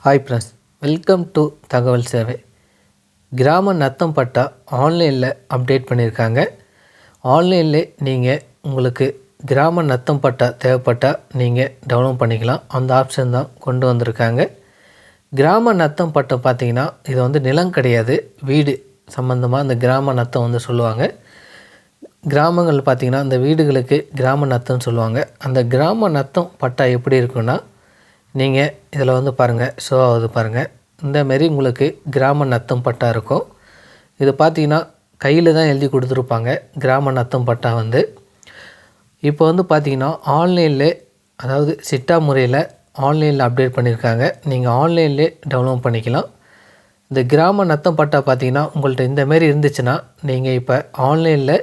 Hi friends, welcome to தகவல் சேவை. கிராம நத்தம் பட்டா ஆன்லைனில் அப்டேட் பண்ணியிருக்காங்க. ஆன்லைன்லே நீங்கள் உங்களுக்கு கிராம நத்தம் பட்டா தேவைப்பட்டால் நீங்கள் டவுன்லோட் பண்ணிக்கலாம். அந்த ஆப்ஷன் தான் கொண்டு வந்திருக்காங்க. கிராம நத்தம் பட்டம் பார்த்திங்கன்னா இது வந்து நிலம் கிடையாது, வீடு சம்மந்தமாக அந்த கிராம நத்தம் வந்து சொல்லுவாங்க. கிராமங்கள் பார்த்திங்கன்னா அந்த வீடுகளுக்கு கிராம நத்தம்னு சொல்லுவாங்க. அந்த கிராம நத்தம் பட்டா எப்படி இருக்குன்னா, நீங்கள் இதில் வந்து பாருங்கள், ஷோ ஆகுது பாருங்கள். இந்தமாரி உங்களுக்கு கிராம நத்தம் பட்டா இருக்கும். இது பார்த்திங்கன்னா கையில் தான் எழுதி கொடுத்துருப்பாங்க. கிராம நத்தம் பட்டா வந்து இப்போ வந்து பார்த்திங்கன்னா ஆன்லைனில், அதாவது சிட்டா முறையில் ஆன்லைனில் அப்டேட் பண்ணியிருக்காங்க. நீங்கள் ஆன்லைன்லேயே டவுன்லோட் பண்ணிக்கலாம். இந்த கிராம நத்தம் பட்டா பார்த்திங்கன்னா உங்கள்கிட்ட இந்தமாரி இருந்துச்சுன்னா நீங்கள் இப்போ ஆன்லைனில்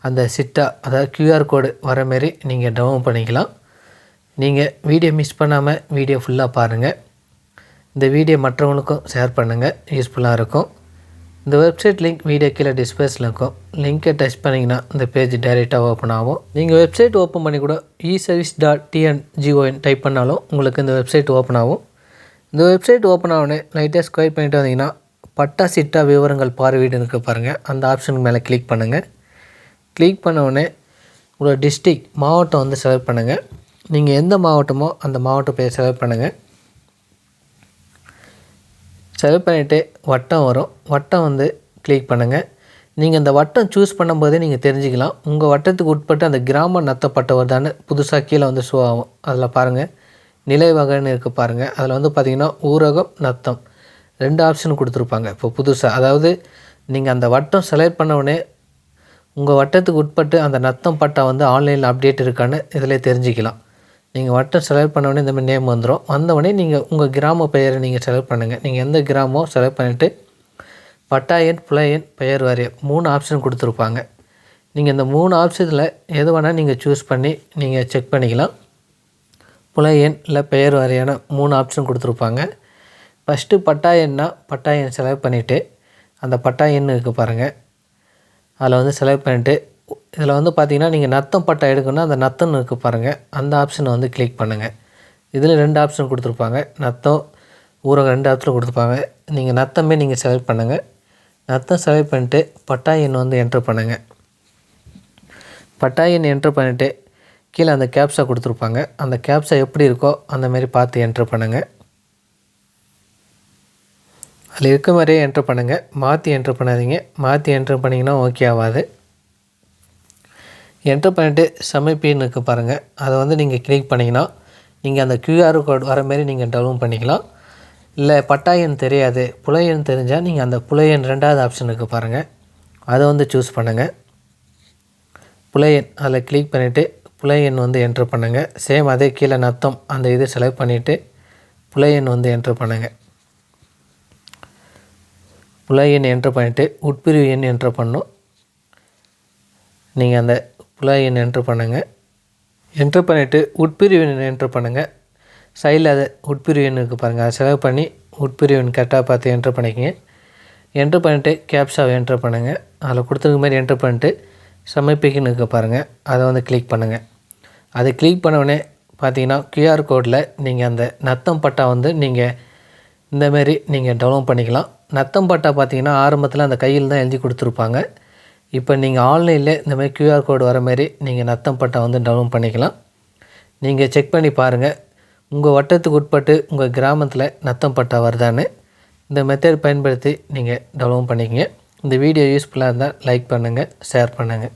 அந்த சிட்டா, அதாவது QR கோடு வர மாரி நீங்கள் டவுன்லோட் பண்ணிக்கலாம். நீங்கள் வீடியோ மிஸ் பண்ணாமல் வீடியோ ஃபுல்லாக பாருங்கள். இந்த வீடியோ மற்றவங்களுக்கும் ஷேர் பண்ணுங்கள், யூஸ்ஃபுல்லாக இருக்கும். இந்த வெப்சைட் லிங்க் வீடியோ கீழே டிஸ்பிளேஸில் இருக்கும். லிங்க்கை டச் பண்ணிங்கன்னா இந்த பேஜ் டைரெக்டாக ஓப்பன் ஆகும். நீங்கள் வெப்சைட் ஓப்பன் பண்ணி கூட eservice.tngon டைப் பண்ணாலும் உங்களுக்கு இந்த வெப்சைட் ஓப்பன் ஆகும். இந்த வெப்சைட் ஓப்பன் ஆகனே லைட்டாக ஸ்க்ரைப் பண்ணிட்டு வந்தீங்கன்னா பட்டா சிட்டா விவரங்கள் பார்வையிடுன்னு இருக்க பாருங்கள். அந்த ஆப்ஷனுக்கு மேலே கிளிக் பண்ணுங்கள். கிளிக் பண்ண உடனே உங்களோட டிஸ்ட்ரிக்ட் மாவட்டம் வந்து செலக்ட் பண்ணுங்கள். நீங்கள் எந்த மாவட்டமோ அந்த மாவட்ட பேர் செலக்ட் பண்ணுங்கள். செலக்ட் பண்ணிவிட்டு வட்டம் வரும். வட்டம் வந்து கிளிக் பண்ணுங்கள். நீங்கள் அந்த வட்டம் சூஸ் பண்ணும்போதே நீங்கள் தெரிஞ்சுக்கலாம் உங்கள் வட்டத்துக்கு உட்பட்டு அந்த கிராம நத்தப்பட்ட வருதான்னு புதுசாக கீழே வந்து ஷோ ஆகும். அதில் பாருங்கள், நிலை வகைன்னு இருக்குது பாருங்கள். அதில் வந்து பார்த்திங்கன்னா ஊரகம், நத்தம் 2 ஆப்ஷன் கொடுத்துருப்பாங்க. இப்போ புதுசாக, அதாவது நீங்கள் அந்த வட்டம் செலக்ட் பண்ண உடனே உங்கள் வட்டத்துக்கு உட்பட்டு அந்த நத்தம் பட்டா வந்து ஆன்லைனில் அப்டேட் இருக்கான்னு இதிலே தெரிஞ்சுக்கலாம். நீங்கள் வட்டம் செலக்ட் பண்ண உடனே இந்தமாதிரி நேம் வந்துடும். வந்தவுடனே நீங்கள் உங்கள் கிராம பெயரை நீங்கள் செலக்ட் பண்ணுங்கள். நீங்கள் எந்த கிராமமோ செலக்ட் பண்ணிவிட்டு பட்டா எண், புல எண், பெயர் வாரியம் 3 ஆப்ஷன் கொடுத்துருப்பாங்க. நீங்கள் இந்த 3 ஆப்ஷனில் எது வேணால் நீங்கள் சூஸ் பண்ணி நீங்கள் செக் பண்ணிக்கலாம். புல எண் இல்லை பெயர் வாரியான 3 ஆப்ஷன் கொடுத்துருப்பாங்க. ஃபஸ்ட்டு பட்டா எண்ணா பட்டா எண் செலக்ட் பண்ணிவிட்டு அந்த பட்டா எண் இருக்குது பாருங்கள், அதில் வந்து செலக்ட் பண்ணிவிட்டு இதில் வந்து பார்த்திங்கன்னா நீங்கள் நத்தம் பட்டா எடுக்கணும்னா அந்த நத்தம்னு இருக்குது பாருங்கள், அந்த ஆப்ஷனை வந்து கிளிக் பண்ணுங்கள். இதில் 2 ஆப்ஷன் கொடுத்துருப்பாங்க, நத்தம், ஊரகம் 2 ஆப்ஷன் கொடுத்துருப்பாங்க. நீங்கள் நத்தமே நீங்கள் செலக்ட் பண்ணுங்கள். நத்தம் செலக்ட் பண்ணிவிட்டு பட்டா எண் வந்து என்ட்ரு பண்ணுங்கள். பட்டா எண் என்ட்ரு பண்ணிவிட்டு கீழே அந்த கேப்ஸா கொடுத்துருப்பாங்க. அந்த கேப்ஸா எப்படி இருக்கோ அந்தமாரி பார்த்து என்ட்ரு பண்ணுங்கள். அதில் இருக்க மாதிரியே என்ட்ரு பண்ணுங்கள், மாற்றி என்ட்ரு பண்ணாதீங்க. மாற்றி என்ட்ரு பண்ணிங்கன்னா ஓகே ஆகாது. என்ட்ரு பண்ணிவிட்டு சமைப்பின்னு இருக்குது பாருங்கள், அதை வந்து நீங்கள் கிளிக் பண்ணிங்கன்னா நீங்கள் அந்த QR கோட் வர மாரி நீங்கள் டவுன்லோட் பண்ணிக்கலாம். இல்லை பட்டா எண் தெரியாது, புல எண் தெரிஞ்சால் நீங்கள் அந்த புல எண் 2வது ஆப்ஷன் இருக்குது பாருங்கள், அதை வந்து சூஸ் பண்ணுங்கள். புல எண் அதில் கிளிக் பண்ணிவிட்டு புல எண் வந்து என்ட்ரு பண்ணுங்கள். சேம் அதே கீழே நத்தம் அந்த இது செலக்ட் பண்ணிவிட்டு புல எண் வந்து என்ட்ரு பண்ணுங்கள். புல எண் என்ட்ரு பண்ணிவிட்டு உட்பிரிவு எண் என்ட்ரு பண்ணணும். நீங்கள் அந்த புல எண் என்ட்ரு பண்ணுங்கள். என்ட்ரு பண்ணிவிட்டு உட்பிரிவு எண் என்ட்ரு பண்ணுங்கள். சைடில் அதை உட்பிரிவு எண் இருக்குது பாருங்கள், அதை செலக்ட் பண்ணி உட்பிரிவு எண் கரெக்டாக பார்த்து என்ட்ரு பண்ணிக்கங்க. என்ட்ரு பண்ணிவிட்டு கேப்ஸாவை என்ட்ரு பண்ணுங்கள். அதில் கொடுத்துருக்க மாதிரி என்ட்ரு பண்ணிட்டு சமைப்பிக்குன்னு இருக்குது பாருங்கள், அதை வந்து கிளிக் பண்ணுங்கள். அதை கிளிக் பண்ண உடனே பார்த்தீங்கன்னா QR கோடில் நீங்கள் அந்த நத்தம் பட்டா வந்து நீங்கள் இந்தமாரி நீங்கள் டவுன்லோட் பண்ணிக்கலாம். நத்தம் பட்டா பார்த்திங்கன்னா ஆரம்பத்தில் அந்த கையில் தான் எழுதி கொடுத்துருப்பாங்க. இப்போ நீங்கள் ஆன்லைனில் இந்தமாதிரி QR கோடு வர மாதிரி நீங்கள் நத்தம் பட்டா வந்து டவுன்லோட் பண்ணிக்கலாம். நீங்கள் செக் பண்ணி பாருங்கள் உங்கள் வட்டத்துக்கு உட்பட்டு உங்கள் கிராமத்தில் நத்தம் பட்டா வருதான்னு. இந்த மெத்தட் பயன்படுத்தி நீங்கள் டவுன்லோட் பண்ணிக்கங்க. இந்த வீடியோ யூஸ்ஃபுல்லாக இருந்தால் லைக் பண்ணுங்கள், ஷேர் பண்ணுங்கள்.